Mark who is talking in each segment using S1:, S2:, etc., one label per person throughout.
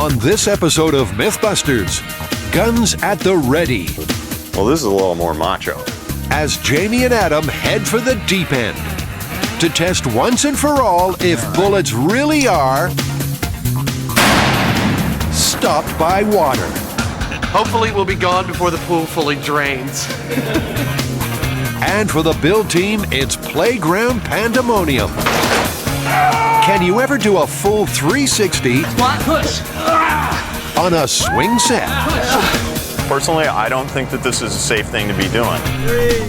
S1: On this episode of MythBusters, guns at the ready.
S2: Well, this is a little more macho.
S1: As Jamie and Adam head for the deep end to test once and for all if bullets really are stopped by water.
S3: Hopefully we'll be gone before the pool fully drains.
S1: And for the build team, it's playground pandemonium. Can you ever do a full 360
S3: Push.
S1: on a swing set?
S2: Personally, I don't think that this is a safe thing to be doing.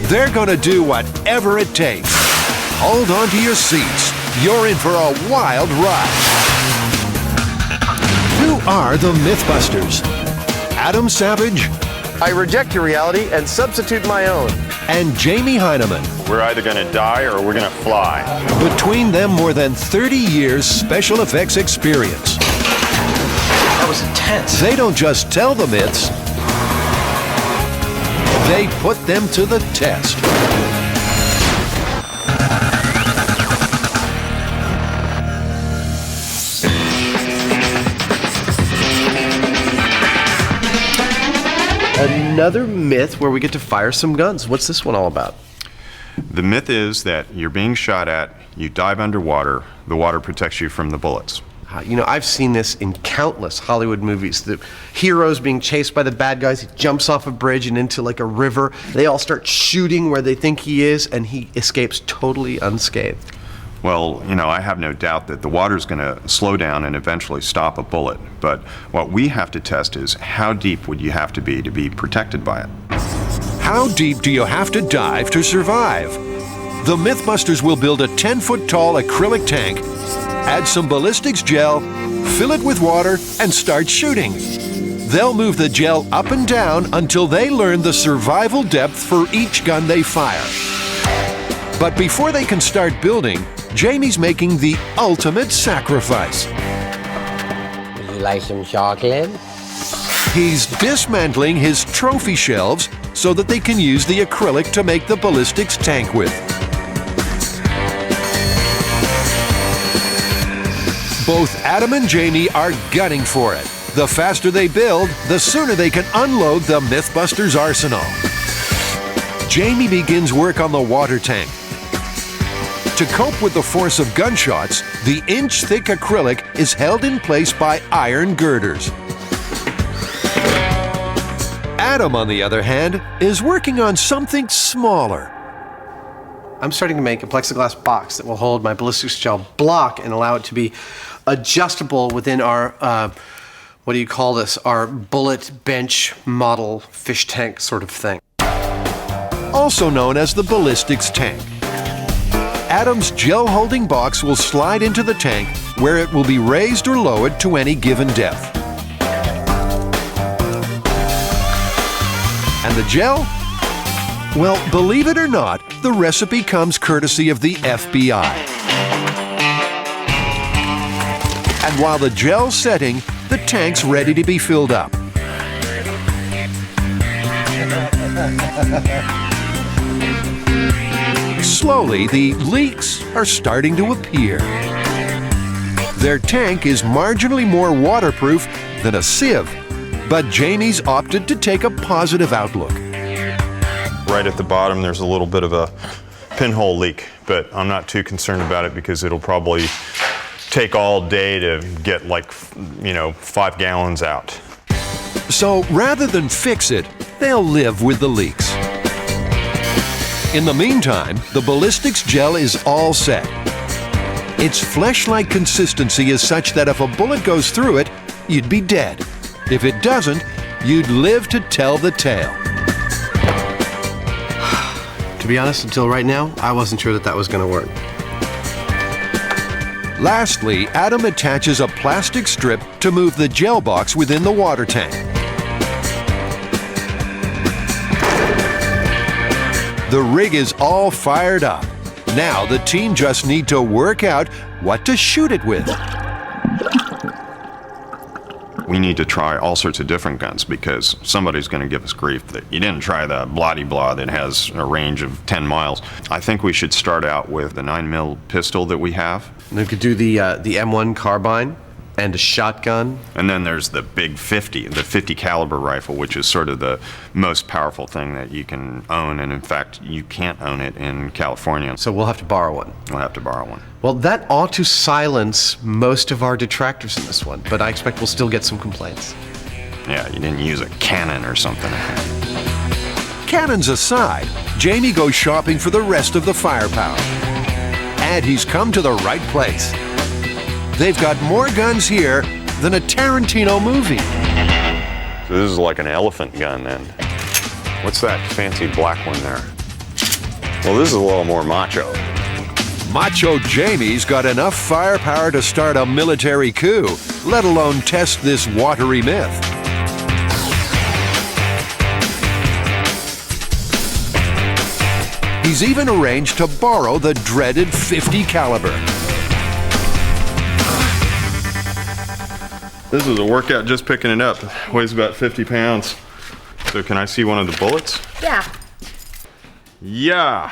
S1: They're gonna do whatever it takes. Hold on to your seats. You're in for a wild ride. Who are the MythBusters? Adam Savage
S4: I reject your reality and substitute my own.
S1: and Jamie Heineman.
S2: We're either going to die or we're going to fly.
S1: Between them, more than 30 years special effects experience.
S3: That was intense.
S1: They don't just tell the myths, they put them to the test.
S4: Another myth where we get to fire some guns. What's this one all about?
S2: The myth is that you're being shot at, you dive underwater, the water protects you from the bullets.
S4: You know, I've seen this in countless Hollywood movies. The hero's being chased by the bad guys. He jumps off a bridge and into like a river. They all start shooting where they think he is, and he escapes totally unscathed.
S2: Well, you know, I have no doubt that the water's going to slow down and eventually stop a bullet. But what we have to test is how deep would you have to be protected by it?
S1: How deep do you have to dive to survive? The MythBusters will build a 10-foot tall acrylic tank, add some ballistics gel, fill it with water, and start shooting. They'll move the gel up and down until they learn the survival depth for each gun they fire. But before they can start building, Jamie's making the ultimate sacrifice.
S5: Would you like some chocolate?
S1: He's dismantling his trophy shelves so that they can use the acrylic to make the ballistics tank with. Both Adam and Jamie are gunning for it. The faster they build, the sooner they can unload the MythBusters arsenal. Jamie begins work on the water tank. To cope with the force of gunshots, the inch-thick acrylic is held in place by iron girders. Adam, on the other hand, is working on something smaller.
S4: I'm starting to make a plexiglass box that will hold my ballistics gel block and allow it to be adjustable within our, what do you call this? Our bullet bench model fish tank sort of thing.
S1: Also known as the ballistics tank. Adam's gel-holding box will slide into the tank where it will be raised or lowered to any given depth. And the gel? Well, believe it or not, the recipe comes courtesy of the FBI. And while the gel's setting, the tank's ready to be filled up. Slowly, the leaks are starting to appear. Their tank is marginally more waterproof than a sieve, but Jamie's opted to take a positive outlook.
S2: Right at the bottom, there's a little bit of a pinhole leak, but I'm not too concerned about it because it'll probably take all day to get 5 gallons out.
S1: So rather than fix it, they'll live with the leaks. In the meantime, the ballistics gel is all set. Its flesh-like consistency is such that if a bullet goes through it, you'd be dead. If it doesn't, you'd live to tell the tale.
S4: To be honest, until right now, I wasn't sure that was going to work.
S1: Lastly, Adam attaches a plastic strip to move the gel box within the water tank. The rig is all fired up. Now the team just need to work out what to shoot it with.
S2: We need to try all sorts of different guns because somebody's going to give us grief that you didn't try the blah-de-blah that has a range of 10 miles. I think we should start out with the 9mm pistol that we have.
S4: And we could do the M1 carbine. And a shotgun.
S2: And then there's the big 50, the 50 caliber rifle, which is sort of the most powerful thing that you can own. And in fact, you can't own it in California.
S4: So we'll have to borrow one.
S2: We'll have to borrow one.
S4: Well, that ought to silence most of our detractors in this one, but I expect we'll still get some complaints.
S2: Yeah, you didn't use a cannon or something.
S1: Cannons aside, Jamie goes shopping for the rest of the firepower. And he's come to the right place. They've got more guns here than a Tarantino movie.
S2: So this is like an elephant gun then. What's that fancy black one there? Well, this is a little more macho.
S1: Macho Jamie's got enough firepower to start a military coup, let alone test this watery myth. He's even arranged to borrow the dreaded 50 caliber.
S2: This is a workout just picking it up. Weighs about 50 pounds. So can I see one of the bullets?
S6: Yeah.
S2: Yeah.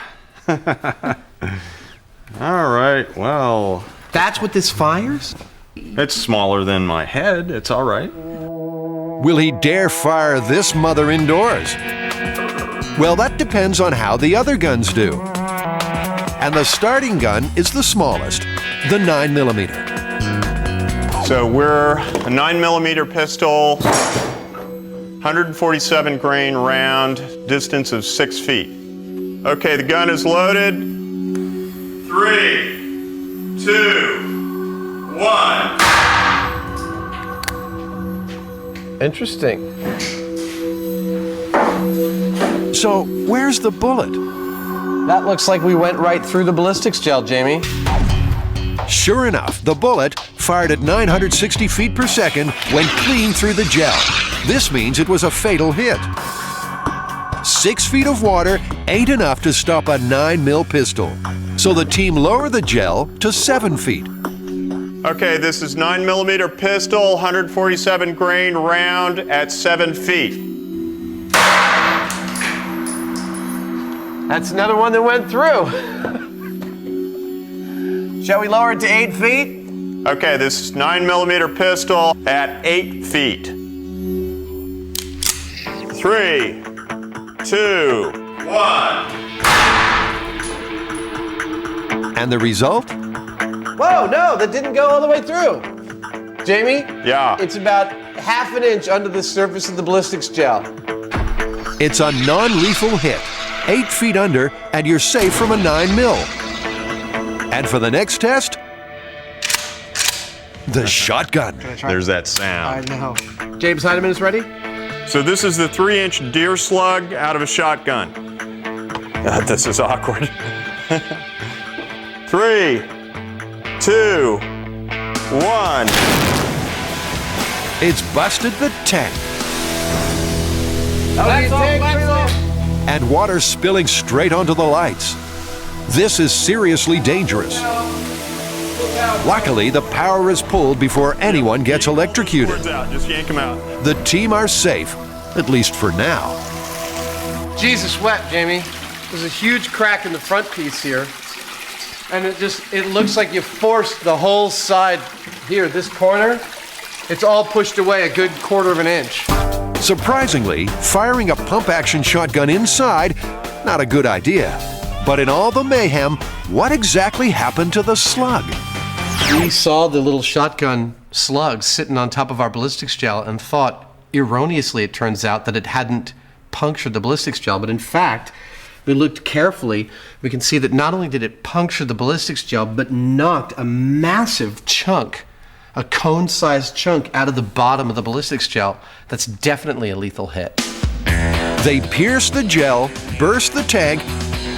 S2: All right, well.
S4: That's what this fires?
S2: It's smaller than my head. It's all right.
S1: Will he dare fire this mother indoors? Well, that depends on how the other guns do. And the starting gun is the smallest, the 9mm.
S2: So we're a 9mm pistol, 147 grain round, distance of 6 feet. Okay, the gun is loaded. 3, 2, 1.
S4: Interesting.
S1: So, where's the bullet?
S4: That looks like we went right through the ballistics gel, Jamie.
S1: Sure enough, the bullet, fired at 960 feet per second, went clean through the gel. This means it was a fatal hit. 6 feet of water ain't enough to stop a 9mm pistol. So the team lower the gel to 7 feet.
S2: Okay, this is 9mm pistol, 147 grain round at 7 feet.
S4: That's another one that went through. Shall we lower it to 8 feet?
S2: Okay, this is 9mm pistol at 8 feet. 3, 2, 1.
S1: And the result?
S4: Whoa, no, that didn't go all the way through. Jamie?
S2: Yeah.
S4: It's about half an inch under the surface of the ballistics gel.
S1: It's a non-lethal hit. 8 feet under, and you're safe from a 9mm. And for the next test, the shotgun.
S2: There's that sound.
S4: know. James Heineman is ready?
S2: So this is the 3-inch deer slug out of a shotgun. This is awkward. 3, 2, 1.
S1: It's busted the tank. And water spilling straight onto the lights. This is seriously dangerous. Luckily, the power is pulled before anyone gets electrocuted.
S2: Words out, just yank them out.
S1: The team are safe, at least for now.
S4: Jesus wept, Jamie. There's a huge crack in the front piece here. And it looks like you forced the whole side here, this corner. It's all pushed away a good 1/4 of an inch.
S1: Surprisingly, firing a pump-action shotgun inside, not a good idea. But in all the mayhem, what exactly happened to the slug?
S4: We saw the little shotgun slug sitting on top of our ballistics gel and thought, erroneously it turns out, that it hadn't punctured the ballistics gel. But in fact, we looked carefully, we can see that not only did it puncture the ballistics gel, but knocked a massive chunk, a cone-sized chunk out of the bottom of the ballistics gel. That's definitely a lethal hit.
S1: They pierced the gel, burst the tank,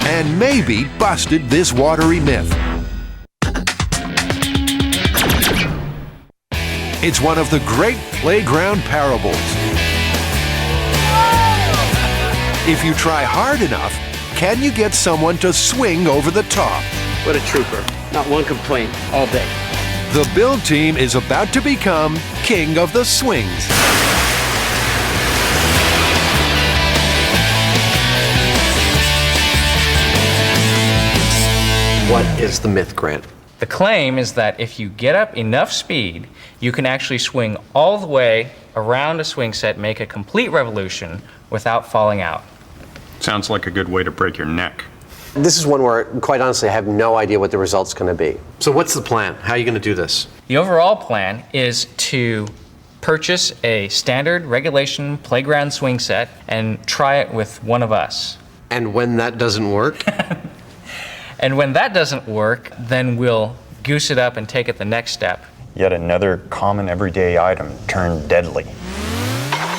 S1: and maybe busted this watery myth. It's one of the great playground parables. If you try hard enough, can you get someone to swing over the top?
S7: What a trooper. Not one complaint all day.
S1: The build team is about to become king of the swings.
S4: What is the myth, Grant?
S6: The claim is that if you get up enough speed, you can actually swing all the way around a swing set, make a complete revolution without falling out.
S2: Sounds like a good way to break your neck.
S4: This is one where, quite honestly, I have no idea what the result's going to be. So what's the plan? How are you going to do this?
S6: The overall plan is to purchase a standard regulation playground swing set and try it with one of us.
S4: And when that doesn't work?
S6: And when that doesn't work, then we'll goose it up and take it the next step.
S2: Yet another common everyday item turned deadly.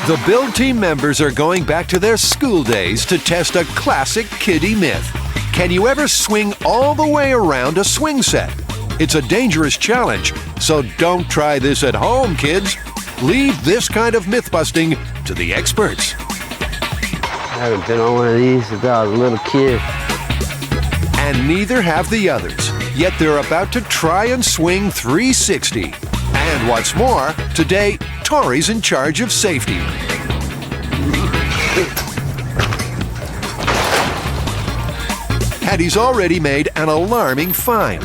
S1: The build team members are going back to their school days to test a classic kiddie myth. Can you ever swing all the way around a swing set? It's a dangerous challenge, so don't try this at home, kids. Leave this kind of myth busting to the experts.
S5: I haven't been on one of these since I was a little kid.
S1: And neither have the others. Yet they're about to try and swing 360. And what's more, today, Tori's in charge of safety. And he's already made an alarming find.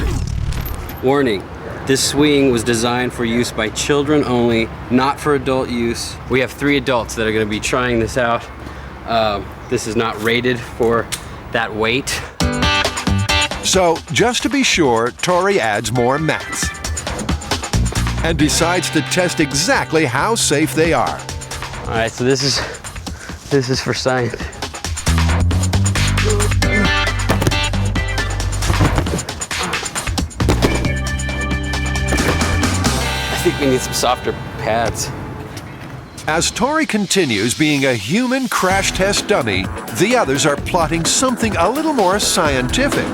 S7: Warning, this swing was designed for use by children only, not for adult use. We have 3 adults that are going to be trying this out. This is not rated for that weight.
S1: So, just to be sure, Tori adds more mats and decides to test exactly how safe they are.
S7: All right, so this is for science. I think we need some softer pads.
S1: As Tori continues being a human crash test dummy, the others are plotting something a little more scientific.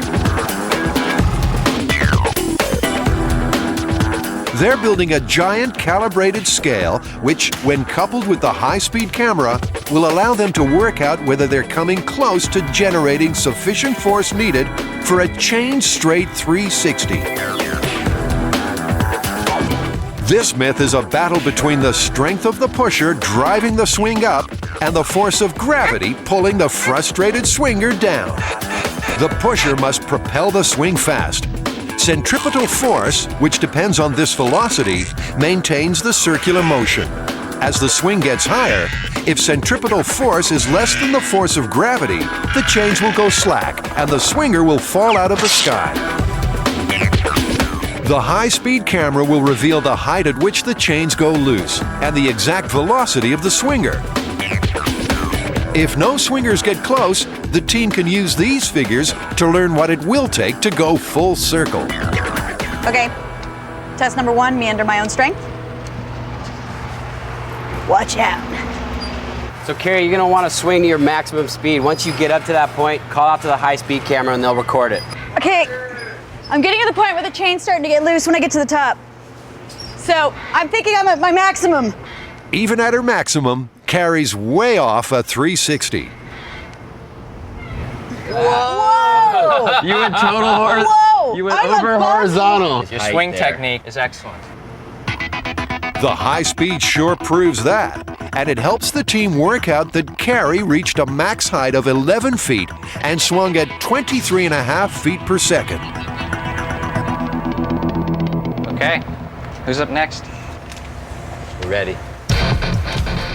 S1: They're building a giant calibrated scale, which, when coupled with the high-speed camera, will allow them to work out whether they're coming close to generating sufficient force needed for a chain-straight 360. This myth is a battle between the strength of the pusher driving the swing up and the force of gravity pulling the frustrated swinger down. The pusher must propel the swing fast. Centripetal force, which depends on this velocity, maintains the circular motion. As the swing gets higher, if centripetal force is less than the force of gravity, the chains will go slack and the swinger will fall out of the sky. The high-speed camera will reveal the height at which the chains go loose and the exact velocity of the swinger. If no swingers get close, the team can use these figures to learn what it will take to go full circle.
S8: Okay, test number 1, me under my own strength. Watch out.
S7: So Carrie, you're gonna wanna swing to your maximum speed. Once you get up to that point, call out to the high-speed camera and they'll record it.
S8: Okay, I'm getting to the point where the chain's starting to get loose when I get to the top. So I'm thinking I'm at my maximum.
S1: Even at her maximum, Carrie's way off a 360.
S8: Whoa!
S7: You went total
S8: Whoa!
S7: You went
S8: I'm
S7: over
S8: above
S7: horizontal.
S6: Your swing technique is excellent.
S1: The high speed sure proves that, and it helps the team work out that Carrie reached a max height of 11 feet and swung at 23.5 feet per second.
S6: Okay, who's up next?
S7: Ready.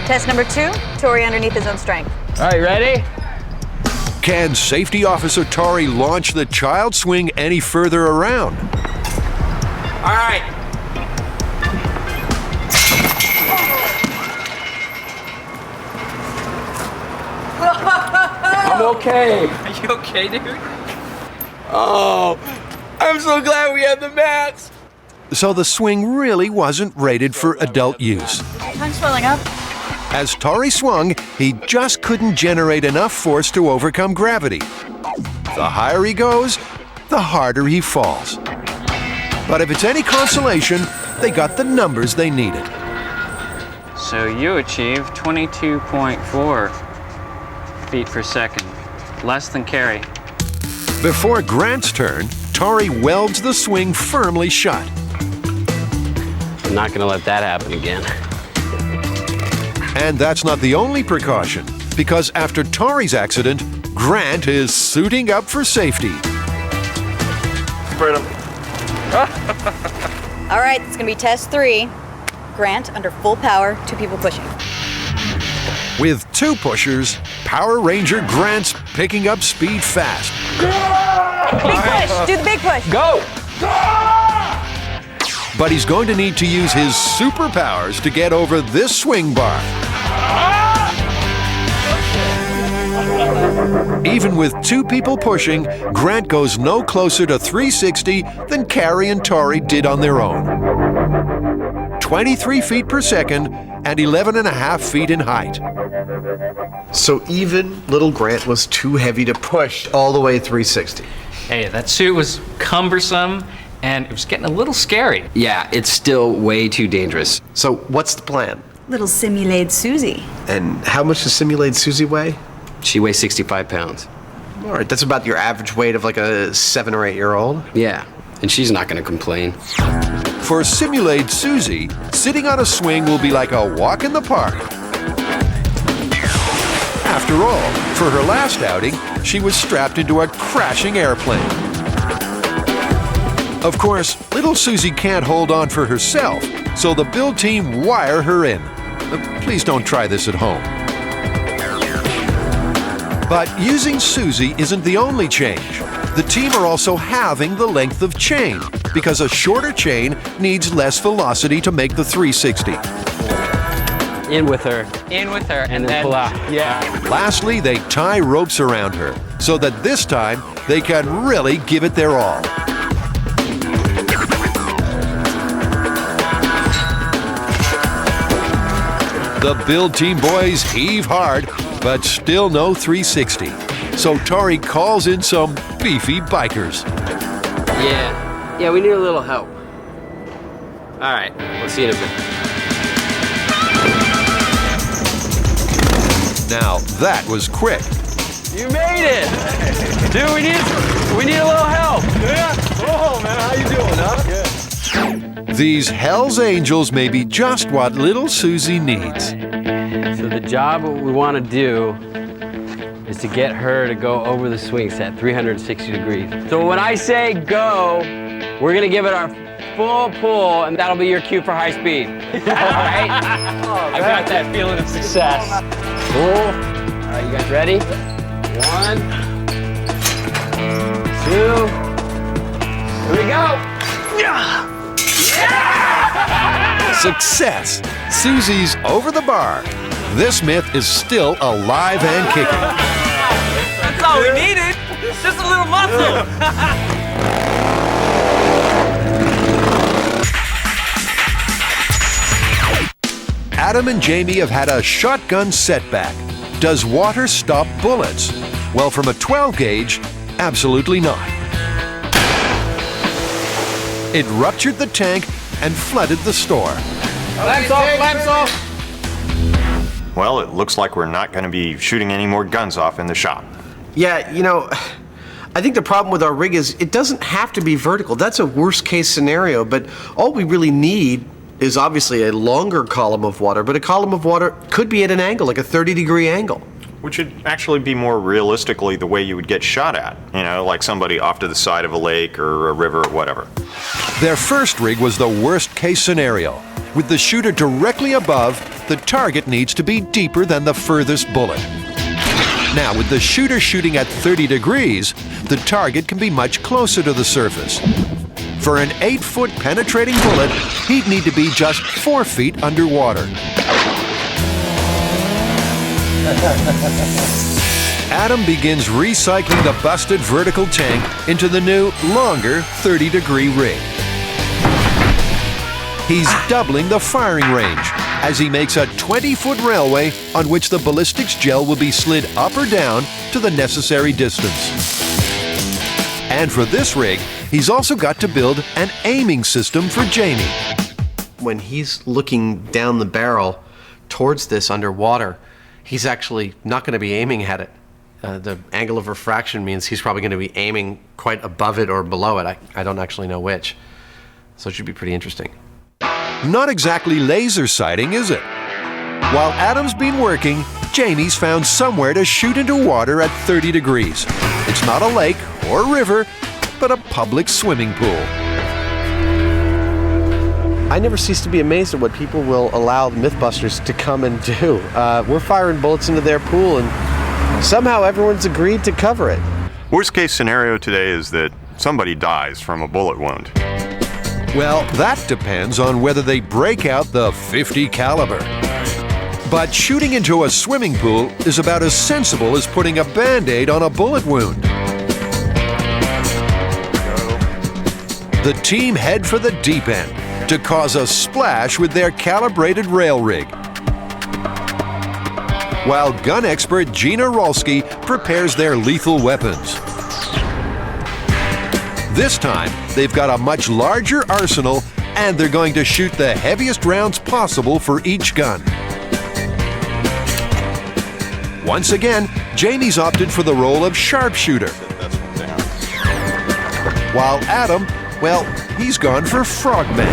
S8: Test number 2, Tori underneath his own strength.
S7: All right, ready?
S1: Can Safety Officer Tori launch the child swing any further around?
S7: All right. I'm okay.
S6: Are you okay, dude?
S7: Oh, I'm so glad we have the mats.
S1: So the swing really wasn't rated for adult use.
S8: Tongue swelling up.
S1: As Tori swung, he just couldn't generate enough force to overcome gravity. The higher he goes, the harder he falls. But if it's any consolation, they got the numbers they needed.
S6: So you achieved 22.4 feet per second, less than Carrie.
S1: Before Grant's turn, Tori welds the swing firmly shut.
S7: I'm not gonna let that happen again.
S1: And that's not the only precaution, because after Tori's accident, Grant is suiting up for safety.
S2: Spread them.
S8: All right, it's gonna be test 3. Grant, under full power, 2 people pushing.
S1: With 2 pushers, Power Ranger Grant's picking up speed fast.
S8: Big push, do the big push.
S7: Go!
S1: But he's going to need to use his superpowers to get over this swing bar. Even with 2 people pushing, Grant goes no closer to 360 than Carrie and Tori did on their own. 23 feet per second and 11.5 feet in height.
S4: So even little Grant was too heavy to push all the way 360.
S6: Hey, that suit was cumbersome and it was getting a little scary.
S7: Yeah, it's still way too dangerous.
S4: So what's the plan?
S8: Little simulated Susie.
S4: And how much does simulated Susie weigh?
S7: She weighs 65 pounds.
S4: All right, that's about your average weight of like a 7 or 8 year old.
S7: Yeah, and she's not gonna complain.
S1: For Simulate Susie, sitting on a swing will be like a walk in the park. After all, for her last outing, she was strapped into a crashing airplane. Of course, little Susie can't hold on for herself, so the build team wire her in. Please don't try this at home. But using Susie isn't the only change. The team are also halving the length of chain because a shorter chain needs less velocity to make the 360.
S7: In with her.
S6: In with her
S7: And then pull out. Yeah.
S1: Lastly, they tie ropes around her so that this time they can really give it their all. The build team boys heave hard, but still no 360. So Tori calls in some beefy bikers.
S7: Yeah, we need a little help. All right, we'll see you in a bit.
S1: Now that was quick.
S7: You made it! Dude, we need a little help.
S9: Yeah. Oh, man, how you doing, huh? Good.
S1: These Hell's Angels may be just what little Susie needs.
S7: So the job we want to do is to get her to go over the swing set 360 degrees. So when I say go, we're gonna give it our full pull, and that'll be your cue for high speed. All right? I got that feeling of success. Cool. All right, you guys ready? 1, 2, here we go.
S1: Success! Susie's over the bar. This myth is still alive and kicking.
S6: That's all we needed. Just a little muscle.
S1: Adam and Jamie have had a shotgun setback. Does water stop bullets? Well, from a 12 gauge, absolutely not. It ruptured the tank and flooded the store.
S9: Lamps off, lamps off.
S2: Well, it looks like we're not going to be shooting any more guns off in the shop.
S4: Yeah, you know, I think the problem with our rig is it doesn't have to be vertical. That's a worst case scenario, but all we really need is obviously a longer column of water, but a column of water could be at an angle, like a 30-degree angle.
S2: Which would actually be more realistically the way you would get shot at, you know, like somebody off to the side of a lake or a river or whatever.
S1: Their first rig was the worst case scenario. With the shooter directly above, the target needs to be deeper than the furthest bullet. Now, with the shooter shooting at 30 degrees, the target can be much closer to the surface. For an 8-foot penetrating bullet, he'd need to be just 4 feet underwater. Adam begins recycling the busted vertical tank into the new, longer 30-degree rig. He's doubling the firing range as he makes a 20-foot railway on which the ballistics gel will be slid up or down to the necessary distance. And for this rig, he's also got to build an aiming system for Jamie.
S4: When he's looking down the barrel towards this underwater, he's actually not going to be aiming at it. The angle of refraction means he's probably going to be aiming quite above it or below it. I don't actually know which. So it should be pretty interesting.
S1: Not exactly laser sighting, is it? While Adam's been working, Jamie's found somewhere to shoot into water at 30 degrees. It's not a lake or river, but a public swimming pool.
S4: I never cease to be amazed at what people will allow the MythBusters to come and do. We're firing bullets into their pool, and somehow everyone's agreed to cover it.
S2: Worst case scenario today is that somebody dies from a bullet wound.
S1: Well, that depends on whether they break out the .50 caliber. But shooting into a swimming pool is about as sensible as putting a Band-Aid on a bullet wound. The team head for the deep end to cause a splash with their calibrated rail rig, while gun expert Gina Rolski prepares their lethal weapons. This time, they've got a much larger arsenal, and they're going to shoot the heaviest rounds possible for each gun. Once again, Jamie's opted for the role of sharpshooter, while Adam, well, he's gone for frogman.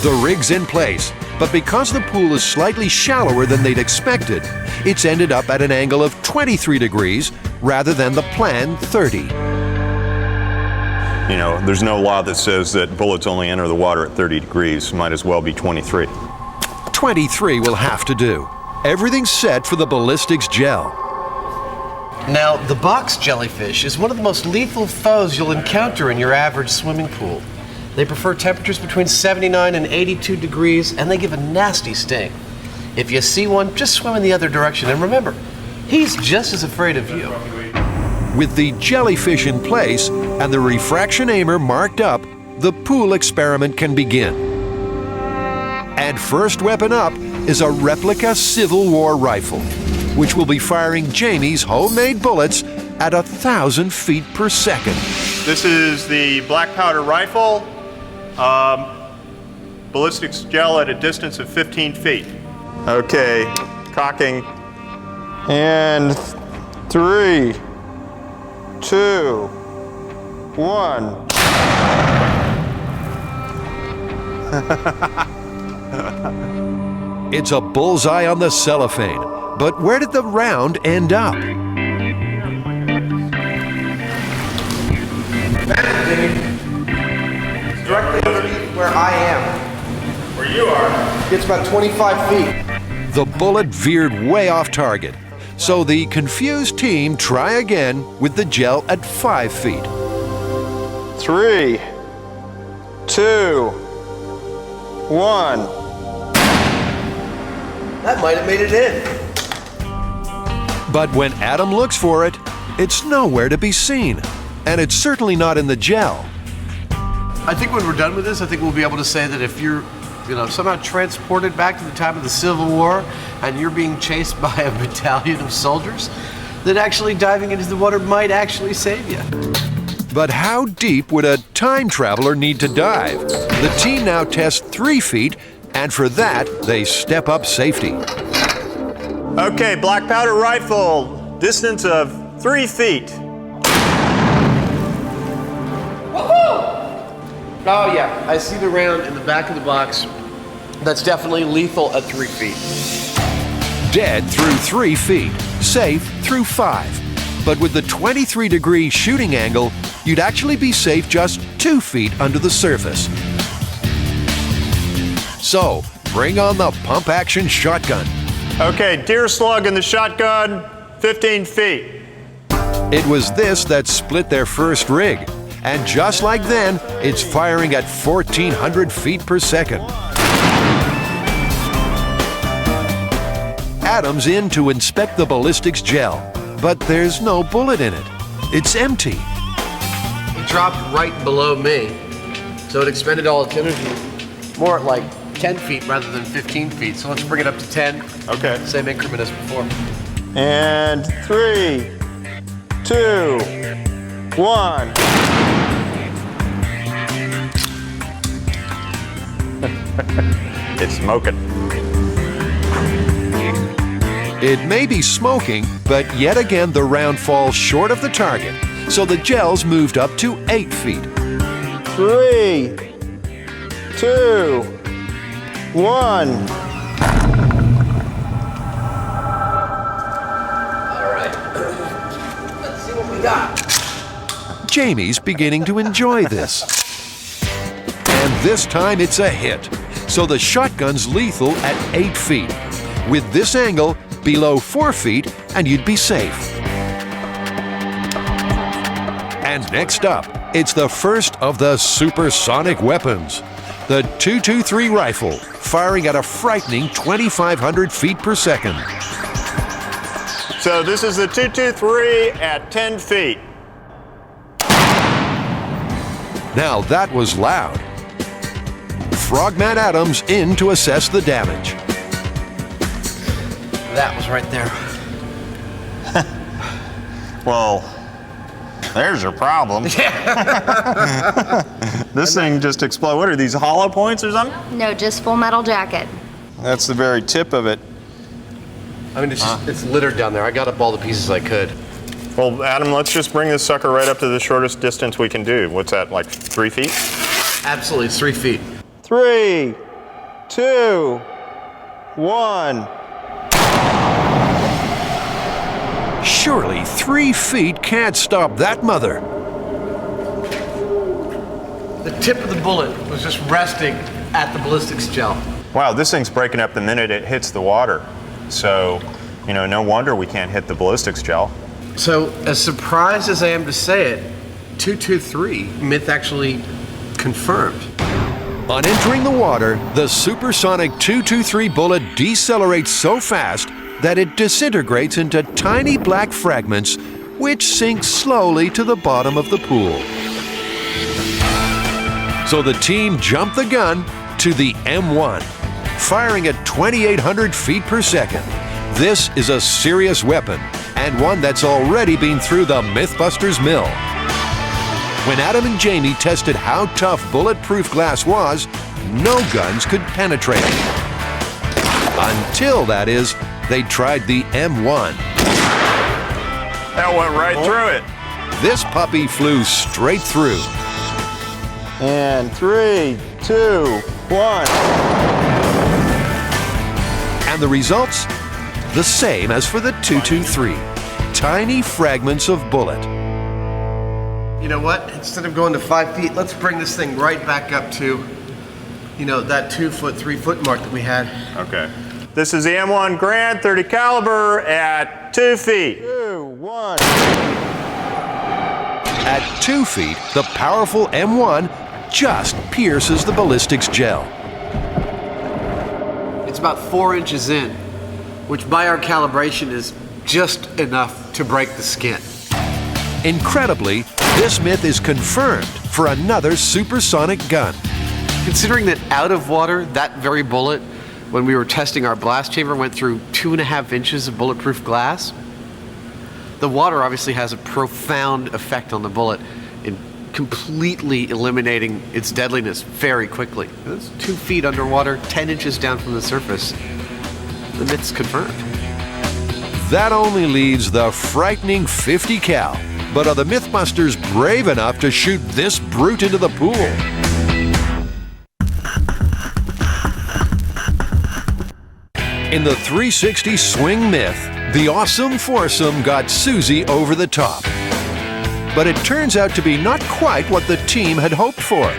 S1: The rig's in place, but because the pool is slightly shallower than they'd expected, it's ended up at an angle of 23 degrees rather than the planned 30.
S2: You know, there's no law that says that bullets only enter the water at 30 degrees. Might as well be 23.
S1: 23 will have to do. Everything's set for the ballistics gel.
S4: Now, the box jellyfish is one of the most lethal foes you'll encounter in your average swimming pool. They prefer temperatures between 79 and 82 degrees, and they give a nasty sting. If you see one, just swim in the other direction, and remember, he's just as afraid of you.
S1: With the jellyfish in place and the refraction aimer marked up, the pool experiment can begin. And first weapon up is a replica Civil War rifle, which will be firing Jamie's homemade bullets at 1,000 feet per second.
S2: This is the black powder rifle, ballistics gel at a distance of 15 feet. Okay, cocking. And 3, 2, 1.
S1: It's a bullseye on the cellophane, but where did the round end up?
S4: Directly underneath where I am.
S2: Where you are?
S4: It's about 25 feet.
S1: The bullet veered way off target, so the confused team try again with the gel at 5 feet.
S2: 3, 2, 1.
S4: That might have made it in.
S1: But when Adam looks for it, it's nowhere to be seen, and it's certainly not in the gel.
S4: I think when we're done with this, I think we'll be able to say that if you're somehow transported back to the time of the Civil War and you're being chased by a battalion of soldiers, that actually diving into the water might actually save you.
S1: But how deep would a time traveler need to dive? The team now tests 3 feet, and for that, they step up safety.
S2: Okay, black powder rifle, distance of 3 feet.
S4: Oh yeah, I see the round in the back of the box. That's definitely lethal at 3 feet.
S1: Dead through 3 feet, safe through 5. But with the 23-degree shooting angle, you'd actually be safe just 2 feet under the surface. So, bring on the pump-action shotgun.
S2: Okay, deer slug in the shotgun, 15 feet.
S1: It was this that split their first rig. And just like then, it's firing at 1,400 feet per second. Adam's in to inspect the ballistics gel, but there's no bullet in it. It's empty.
S4: It dropped right below me, so it expended all its energy. More at like 10 feet rather than 15 feet, so let's bring it up to 10.
S2: Okay.
S4: Same increment as before.
S2: And 3, 2, 1. It's smoking.
S1: It may be smoking, but yet again the round falls short of the target, so the gel's moved up to 8 feet.
S2: 3, 2, 1.
S4: All right. Let's see what we got.
S1: Jamie's beginning to enjoy this. This time it's a hit, so the shotgun's lethal at 8 feet. With this angle, below 4 feet, and you'd be safe. And next up, it's the first of the supersonic weapons. The 223 rifle, firing at a frightening 2,500 feet per second.
S2: So this is the 223 at 10 feet.
S1: Now that was loud. Frogman Adams in to assess the damage.
S4: That was right there.
S2: Well, there's your problem. This thing just exploded. What are these, hollow points or something?
S10: No, just full metal jacket.
S2: That's the very tip of it.
S4: I mean, it's littered down there. I got up all the pieces I could.
S2: Well, Adam, let's just bring this sucker right up to the shortest distance we can do. What's that, like 3 feet?
S4: Absolutely, it's 3 feet.
S2: 3, 2, 1.
S1: Surely 3 feet can't stop that mother.
S4: The tip of the bullet was just resting at the ballistics gel.
S2: Wow, this thing's breaking up the minute it hits the water. So, you know, no wonder we can't hit the ballistics gel.
S4: So, as surprised as I am to say it, 223 myth actually confirmed.
S1: On entering the water, the supersonic 223 bullet decelerates so fast that it disintegrates into tiny black fragments, which sink slowly to the bottom of the pool. So the team jumped the gun to the M1, firing at 2,800 feet per second. This is a serious weapon, and one that's already been through the MythBusters mill. When Adam and Jamie tested how tough bulletproof glass was, no guns could penetrate it. Until, that is, they tried the M1.
S2: That went right through it.
S1: This puppy flew straight through.
S2: And 3, 2, 1.
S1: And the results? The same as for the 223. Tiny fragments of bullet.
S4: You know what? Instead of going to 5 feet, let's bring this thing right back up to, that 2 foot, 3 foot mark that we had.
S2: Okay. This is the M1 Grand 30 caliber at 2 feet. 2, 1.
S1: At 2 feet, the powerful M1 just pierces the ballistics gel.
S4: It's about 4 inches in, which by our calibration is just enough to break the skin.
S1: Incredibly, this myth is confirmed for another supersonic gun.
S4: Considering that out of water, that very bullet, when we were testing our blast chamber, went through 2.5 inches of bulletproof glass, the water obviously has a profound effect on the bullet in completely eliminating its deadliness very quickly. It's 2 feet underwater, 10 inches down from the surface. The myth's confirmed.
S1: That only leaves the frightening 50 cal. But are the MythBusters brave enough to shoot this brute into the pool? In the 360 swing myth, the awesome foursome got Susie over the top. But it turns out to be not quite what the team had hoped for.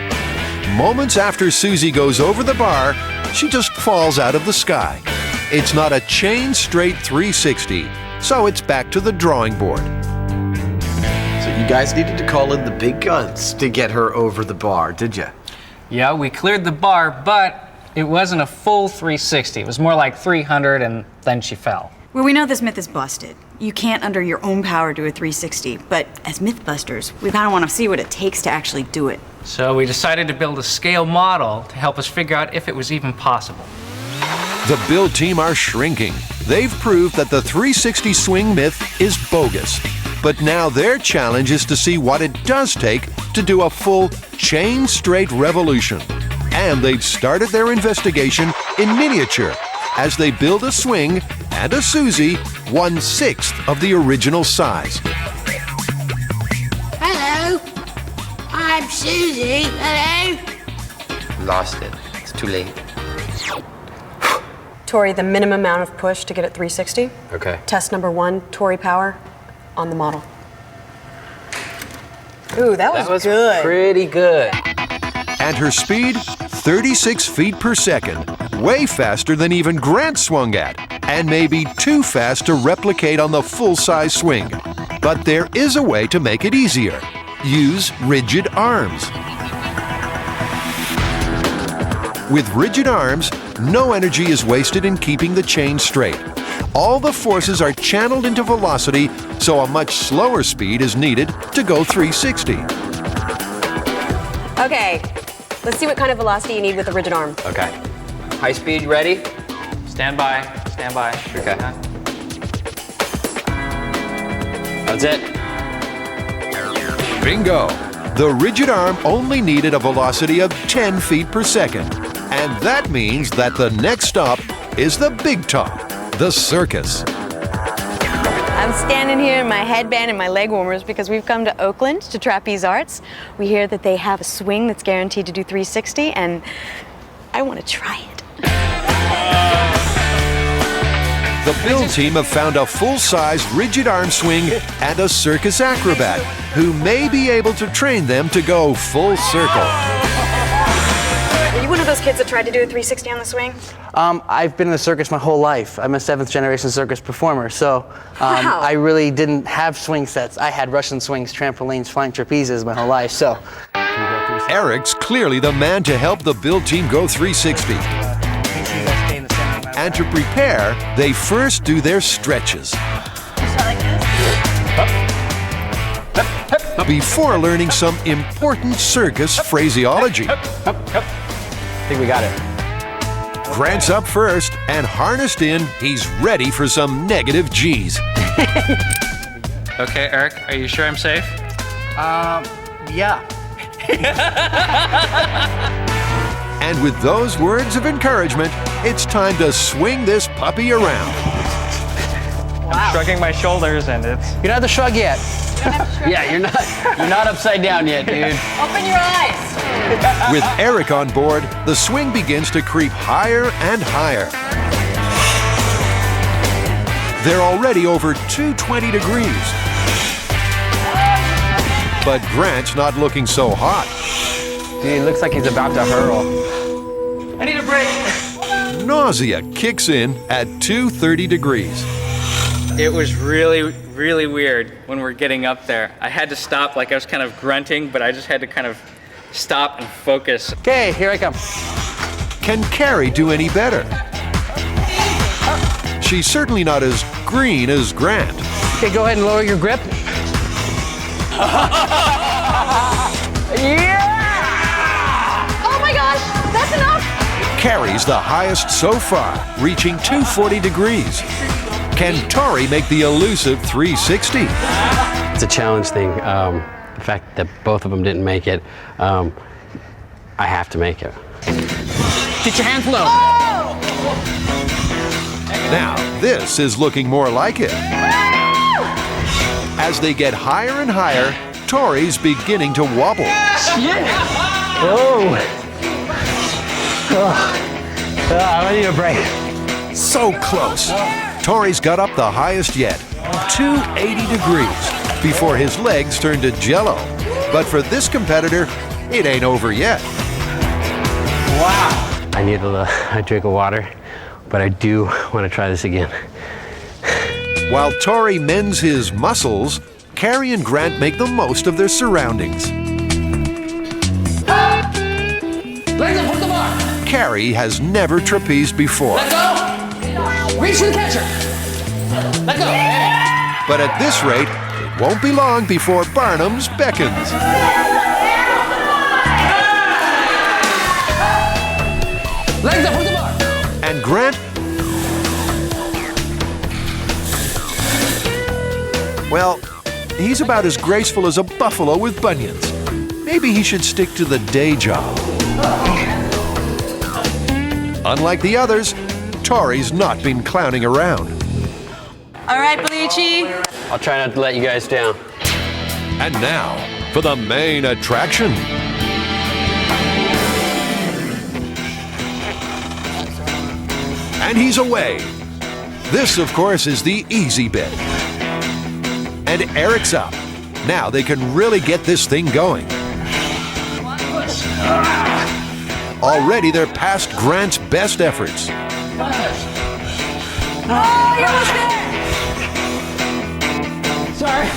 S1: Moments after Susie goes over the bar, she just falls out of the sky. It's not a chain straight 360, so it's back to the drawing board.
S4: So you guys needed to call in the big guns to get her over the bar, did you?
S6: Yeah, we cleared the bar, but it wasn't a full 360. It was more like 300, and then she fell.
S8: Well, we know this myth is busted. You can't, under your own power, do a 360. But as MythBusters, we kind of want to see what it takes to actually do it.
S6: So we decided to build a scale model to help us figure out if it was even possible.
S1: The build team are shrinking. They've proved that the 360 swing myth is bogus. But now their challenge is to see what it does take to do a full chain straight revolution. And they've started their investigation in miniature as they build a swing and a Susie 1/6 of the original size.
S10: Hello, I'm Susie. Hello.
S5: Lost it. It's too late.
S11: Tori, the minimum amount of push to get at 360.
S5: Okay.
S11: Test number 1, Tori power on the model. Ooh, that was good.
S5: Pretty good.
S1: And her speed? 36 feet per second. Way faster than even Grant swung at, and maybe too fast to replicate on the full-size swing. But there is a way to make it easier. Use rigid arms. With rigid arms, no energy is wasted in keeping the chain straight. All the forces are channeled into velocity, so a much slower speed is needed to go 360.
S11: Okay, let's see what kind of velocity you need with a rigid arm.
S7: Okay. High speed, ready?
S6: Stand by, stand by.
S7: Okay. That's it.
S1: Bingo! The rigid arm only needed a velocity of 10 feet per second. And that means that the next stop is the big top, the circus.
S8: I'm standing here in my headband and my leg warmers because we've come to Oakland to Trapeze Arts. We hear that they have a swing that's guaranteed to do 360, and I want to try it.
S1: The build team have found a full-size rigid arm swing and a circus acrobat who may be able to train them to go full circle.
S8: Are you one of those kids that tried to do a 360 on the swing?
S12: I've been in the circus my whole life. I'm a 7th generation circus performer, so
S8: Wow.
S12: I really didn't have swing sets. I had Russian swings, trampolines, flying trapezes my whole life, so.
S1: Eric's clearly the man to help the build team go 360. And to prepare, they first do their stretches. Before learning some important circus phraseology.
S12: I think we got it.
S1: Grant's up first, and harnessed in, he's ready for some negative G's.
S6: Okay, Eric, are you sure I'm safe?
S12: Yeah.
S1: And with those words of encouragement, it's time to swing this puppy around.
S6: I'm shrugging my shoulders and it's...
S12: You're not the shrug yet.
S7: Yeah, you're not upside down yet, dude.
S8: Open your eyes.
S1: With Eric on board, the swing begins to creep higher and higher. They're already over 220 degrees. But Grant's not looking so hot.
S12: Dude, he looks like he's about to hurl.
S6: I need a break.
S1: Nausea kicks in at 230 degrees.
S6: It was really, really weird when we're getting up there. I had to stop, like I was kind of grunting, but I just had to kind of stop and focus.
S12: Okay, here I come.
S1: Can Carrie do any better? She's certainly not as green as Grant.
S12: Okay, go ahead and lower your grip.
S10: Yeah! Oh my gosh, that's enough!
S1: Carrie's the highest so far, reaching 240 degrees. Can Tori make the elusive 360?
S7: It's a challenge thing. The fact that both of them didn't make it, I have to make it.
S12: Get your hands low.
S10: Oh!
S1: Now, this is looking more like it. As they get higher and higher, Tori's beginning to wobble.
S12: Oh. I need a break.
S1: So close. Tori's got up the highest yet, 280 degrees, before his legs turn to jello. But for this competitor, it ain't over yet.
S12: Wow.
S7: I need a drink of water, but I do want to try this again.
S1: While Tori mends his muscles, Carrie and Grant make the most of their surroundings.
S12: Legs up, put the bar.
S1: Carrie has never trapezed before.
S12: Let go. Reach for the catcher. Let go.
S1: But at this rate, it won't be long before Barnum's beckons.
S12: Legs up, put the bar.
S1: And Grant? Well, he's about as graceful as a buffalo with bunions. Maybe he should stick to the day job. Unlike the others, Tori's not been clowning around.
S8: All right, Belici.
S7: I'll try not to let you guys down.
S1: And now, for the main attraction. And he's away. This, of course, is the easy bit. And Eric's up. Now they can really get this thing going. Already they're past Grant's best efforts.
S10: Oh, you're almost there! Sorry.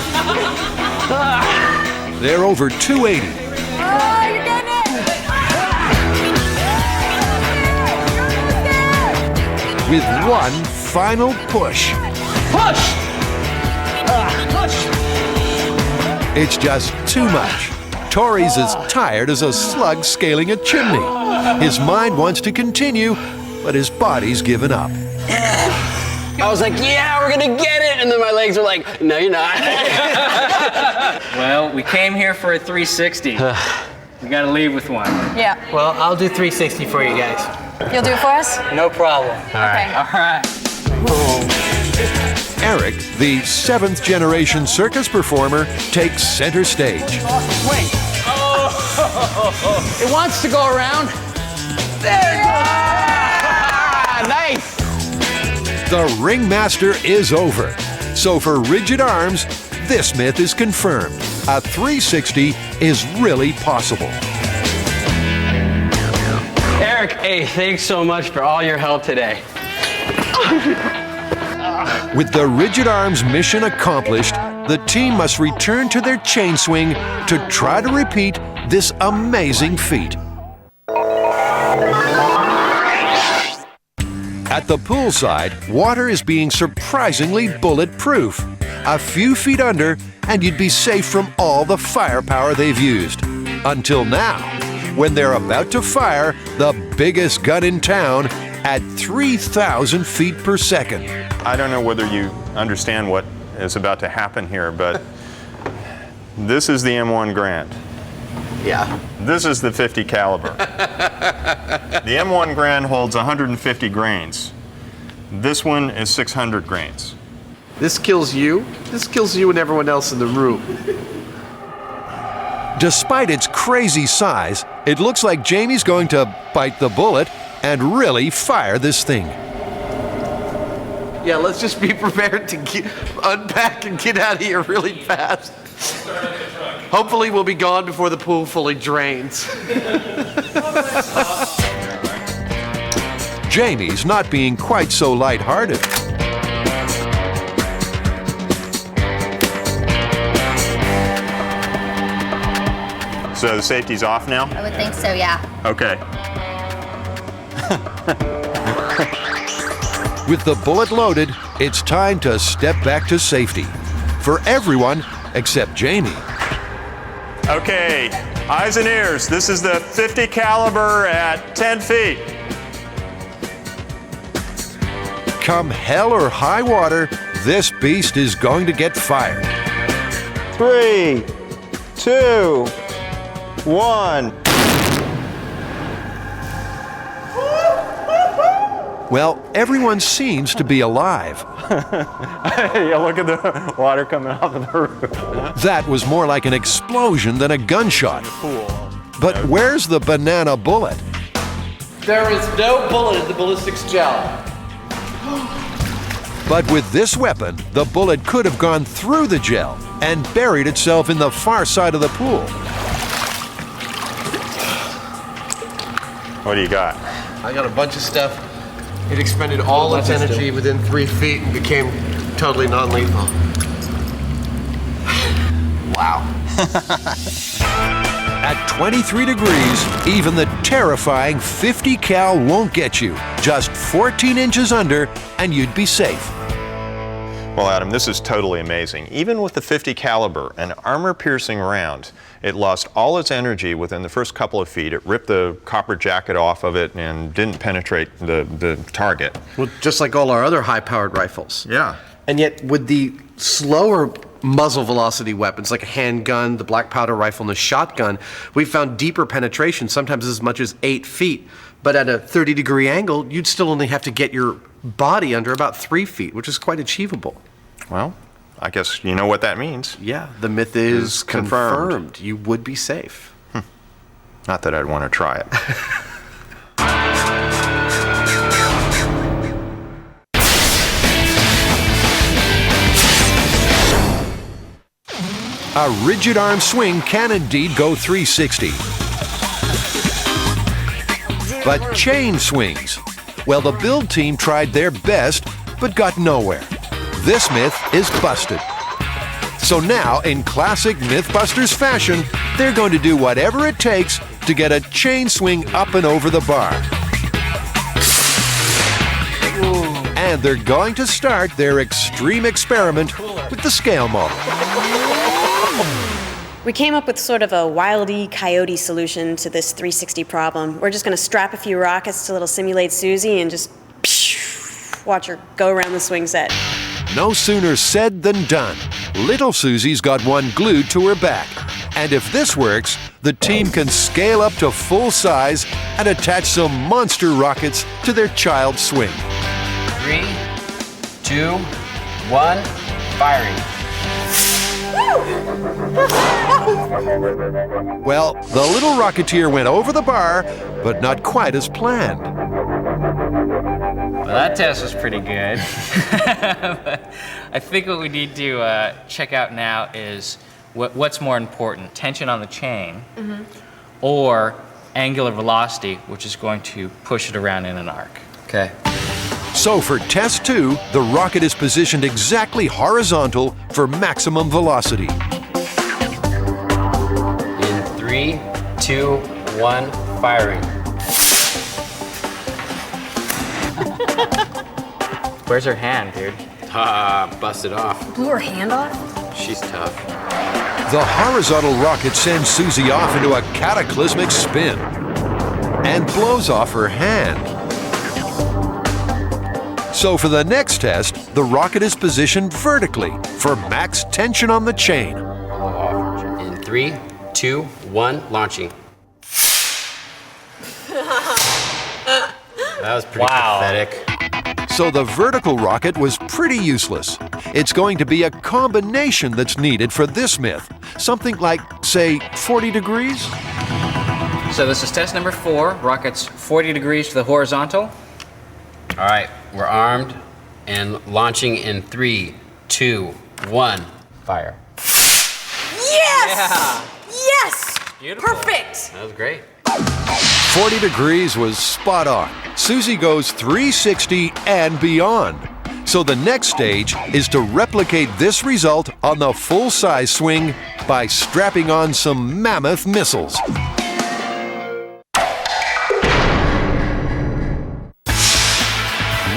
S1: They're over 280.
S10: Oh, you're getting it!
S1: With one final push.
S10: Push! Push!
S1: It's just too much. Tori's as tired as a slug scaling a chimney. His mind wants to continue, but his body's given up.
S7: I was like, yeah, we're gonna get it. And then my legs were like, no, you're not.
S6: Well, we came here for a 360. We gotta leave with one.
S8: Yeah.
S12: Well, I'll do 360 for you guys.
S8: You'll do it for us?
S12: No problem.
S8: Okay.
S6: All right.
S1: Eric, the 7th generation circus performer, takes center stage.
S12: Swing. It wants to go around. There it goes. Nice.
S1: The ringmaster is over. So for rigid arms, this myth is confirmed. A 360 is really possible.
S7: Eric, hey, thanks so much for all your help today.
S1: With the rigid arms mission accomplished, the team must return to their chain swing to try to repeat this amazing feat. At the poolside, water is being surprisingly bulletproof. A few feet under, and you'd be safe from all the firepower they've used. Until now, when they're about to fire the biggest gun in town at 3,000 feet per second.
S2: I don't know whether you understand what is about to happen here, but this is the M1 Grant.
S4: Yeah.
S2: This is the 50 caliber. The M1 Grant holds 150 grains. This one is 600 grains.
S4: This kills you. This kills you and everyone else in the room.
S1: Despite its crazy size, it looks like Jamie's going to bite the bullet and really fire this thing.
S4: Yeah, let's just be prepared to unpack and get out of here really fast. Hopefully we'll be gone before the pool fully drains.
S1: Jamie's not being quite so lighthearted.
S2: So the safety's off now?
S10: I would think so, yeah.
S2: Okay.
S1: With the bullet loaded, it's time to step back to safety. For everyone except Jamie.
S2: Okay, eyes and ears. This is the 50 caliber at 10 feet.
S1: Come hell or high water, this beast is going to get fired.
S2: 3, 2, 1.
S1: Well, everyone seems to be alive.
S2: Yeah, look at the water coming off of the roof.
S1: That was more like an explosion than a gunshot. But where's the banana bullet?
S4: There is no bullet in the ballistics gel.
S1: But with this weapon, the bullet could have gone through the gel and buried itself in the far side of the pool.
S2: What do you got?
S4: I got a bunch of stuff. It expended all its energy within 3 feet and became totally non-lethal. Wow.
S1: At 23 degrees, even the terrifying 50 cal won't get you. Just 14 inches under, and you'd be safe.
S2: Well, Adam, this is totally amazing. Even with the 50 caliber, an armor-piercing round, it lost all its energy within the first couple of feet. It ripped the copper jacket off of it and didn't penetrate the target.
S4: Well, just like all our other high-powered rifles.
S2: Yeah.
S4: And yet, with the slower muzzle velocity weapons, like a handgun, the black powder rifle, and the shotgun, we found deeper penetration, sometimes as much as 8 feet. But at a 30-degree angle, you'd still only have to get your body under about 3 feet, which is quite achievable.
S2: Well, I guess you know what that means.
S4: Yeah, the myth is confirmed. You would be safe.
S2: Not that I'd want to try it.
S1: A rigid arm swing can indeed go 360. but chain swings. Well, the build team tried their best, but got nowhere. This myth is busted. So now, in classic MythBusters fashion, they're going to do whatever it takes to get a chain swing up and over the bar. And they're going to start their extreme experiment with the scale model.
S11: We came up with sort of a Wile E. Coyote solution to this 360 problem. We're just going to strap a few rockets to little simulate Susie and just watch her go around the swing set.
S1: No sooner said than done. Little Susie's got one glued to her back. And if this works, the team can scale up to full size and attach some monster rockets to their child's swing.
S7: 3, 2, 1, firing.
S1: Well, the little Rocketeer went over the bar, but not quite as planned.
S6: Well, that test was pretty good. I think what we need to check out now is what's more important, tension on the chain or angular velocity, which is going to push it around in an arc.
S7: Okay.
S1: So for test 2, the rocket is positioned exactly horizontal for maximum velocity.
S7: In 3, 2, 1, firing.
S6: Where's her hand, dude?
S7: Busted off.
S11: Blew her hand off?
S7: She's tough.
S1: The horizontal rocket sends Susie off into a cataclysmic spin and blows off her hand. So for the next test, the rocket is positioned vertically for max tension on the chain.
S7: In 3, 2, 1, launching. That was pretty pathetic.
S1: So the vertical rocket was pretty useless. It's going to be a combination that's needed for this myth. Something like, say, 40 degrees?
S6: So this is test number 4, rockets 40 degrees to the horizontal.
S7: All right, we're armed and launching in 3, 2, 1, fire.
S11: Yes! Yes!
S6: Beautiful.
S11: Perfect!
S7: That was great.
S1: 40 degrees was spot on. Susie goes 360 and beyond. So the next stage is to replicate this result on the full-size swing by strapping on some mammoth missiles.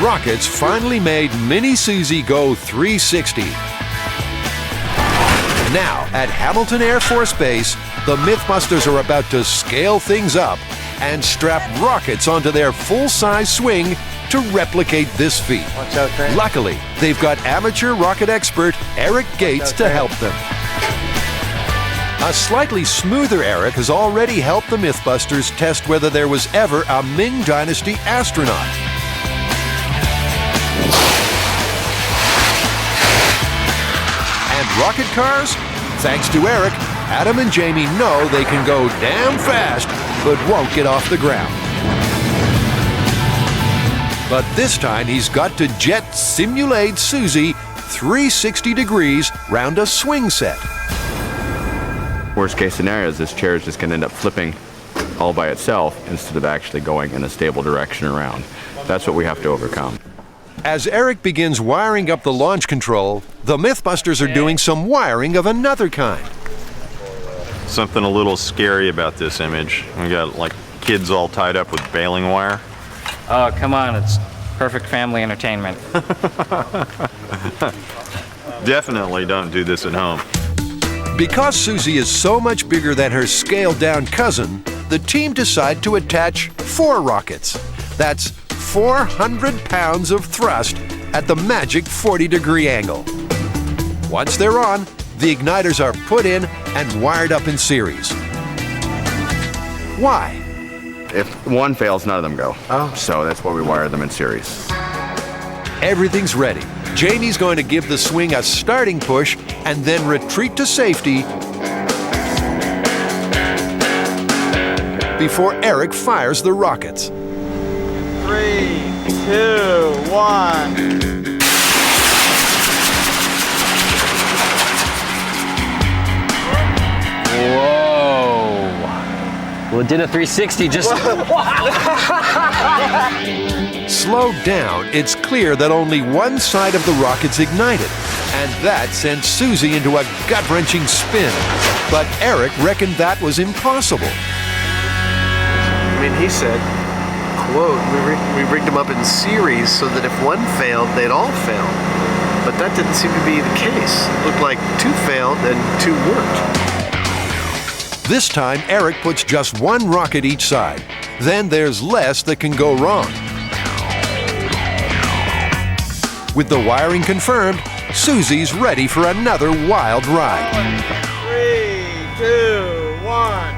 S1: Rockets finally made Mini Susie go 360. Now, at Hamilton Air Force Base, the MythBusters are about to scale things up and strap rockets onto their full-size swing to replicate this feat.
S12: Watch out, Trent.
S1: Luckily, they've got amateur rocket expert Eric Gates to help them. A slightly smoother Eric has already helped the MythBusters test whether there was ever a Ming Dynasty astronaut. And rocket cars? Thanks to Eric, Adam and Jamie know they can go damn fast, but won't get off the ground. But this time he's got to jet simulate Susie 360 degrees round a swing set.
S13: Worst case scenario is this chair is just going to end up flipping all by itself instead of actually going in a stable direction around. That's what we have to overcome.
S1: As Eric begins wiring up the launch control, the MythBusters are doing some wiring of another kind.
S2: Something a little scary about this image. We got like kids all tied up with baling wire.
S6: Oh, come on, it's perfect family entertainment.
S2: Definitely don't do this at home.
S1: Because Susie is so much bigger than her scaled-down cousin, the team decide to attach 4 rockets. That's 400 pounds of thrust at the magic 40-degree angle. Once they're on, the igniters are put in and wired up in series. Why?
S13: If one fails, none of them go. So that's why we wire them in series.
S1: Everything's ready. Jamie's going to give the swing a starting push and then retreat to safety before Eric fires the rockets.
S9: 3, 2, 1.
S6: Whoa.
S7: Well, it did a 360 just...
S1: Slowed down, it's clear that only one side of the rocket's ignited, and that sent Susie into a gut-wrenching spin. But Eric reckoned that was impossible.
S4: I mean, he said, quote, we rigged them up in series so that if one failed, they'd all fail. But that didn't seem to be the case. It looked like 2 failed and 2 worked.
S1: This time, Eric puts just one rocket each side. Then there's less that can go wrong. With the wiring confirmed, Susie's ready for another wild ride.
S9: 3, 2, 1.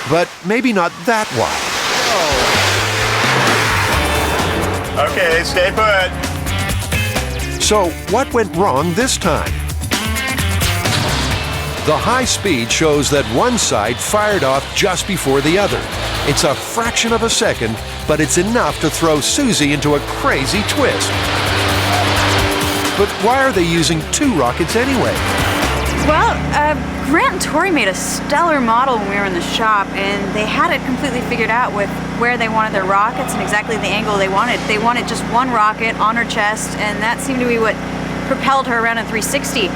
S1: But maybe not that wild.
S2: Okay, stay put.
S1: So what went wrong this time? The high speed shows that one side fired off just before the other. It's a fraction of a second, but it's enough to throw Susie into a crazy twist. But why are they using 2 rockets anyway?
S14: Well, Grant and Tori made a stellar model when we were in the shop, and they had it completely figured out with where they wanted their rockets and exactly the angle they wanted. They wanted just one rocket on her chest, and that seemed to be what propelled her around in 360.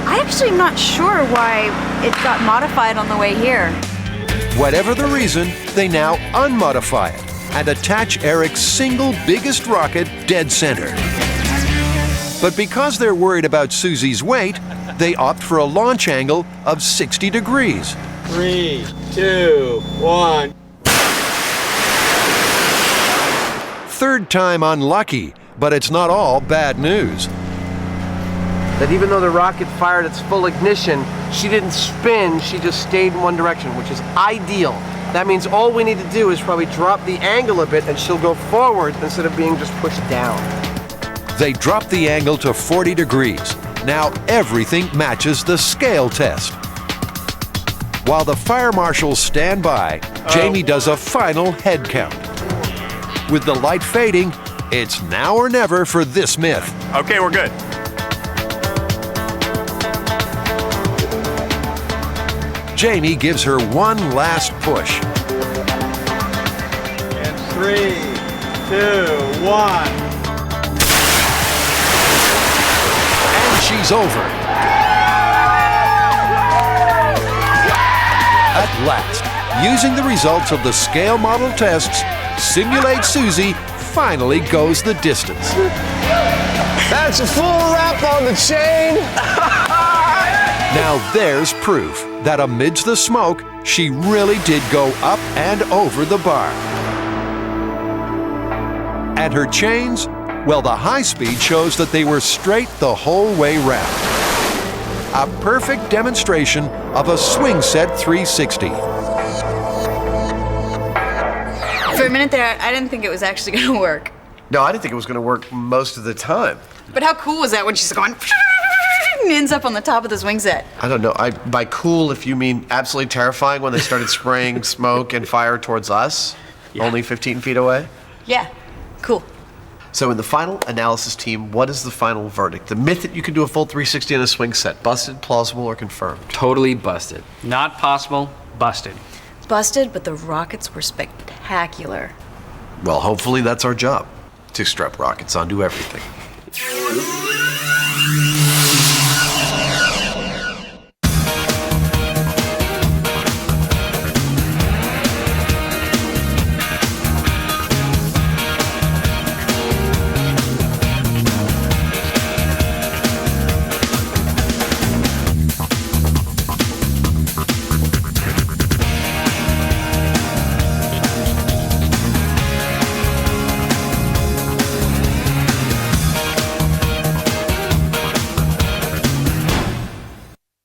S14: I actually am not sure why it got modified on the way here.
S1: Whatever the reason, they now unmodify it and attach Eric's single biggest rocket dead center. But because they're worried about Susie's weight, they opt for a launch angle of 60 degrees.
S9: 3, 2, 1.
S1: Third time unlucky, but it's not all bad news.
S4: That even though the rocket fired its full ignition, she didn't spin, she just stayed in one direction, which is ideal. That means all we need to do is probably drop the angle a bit and she'll go forward instead of being just pushed down.
S1: They drop the angle to 40 degrees. Now everything matches the scale test. While the fire marshals stand by, Jamie does a final head count. With the light fading, it's now or never for this myth.
S2: Okay, we're good.
S1: Jamie gives her one last push.
S9: And 3, 2, 1.
S1: She's over. At last, using the results of the scale model tests, Simulate Susie finally goes the distance.
S9: That's a full wrap on the chain.
S1: Now there's proof that amidst the smoke, she really did go up and over the bar. And her chains? Well, the high speed shows that they were straight the whole way round. A perfect demonstration of a swing set 360.
S14: For a minute there, I didn't think it was actually going to work.
S4: No, I didn't think it was going to work most of the time.
S14: But how cool was that when she's going and ends up on the top of the swing set?
S4: I don't know. By cool, if you mean absolutely terrifying when they started spraying smoke and fire towards us, only 15 feet away?
S14: Yeah, cool.
S4: So in the final analysis team, what is the final verdict? The myth that you can do a full 360 on a swing set, busted, plausible, or confirmed?
S7: Totally busted.
S6: Not possible, busted.
S14: Busted, but the rockets were spectacular.
S4: Well, hopefully that's our job, to strap rockets onto everything.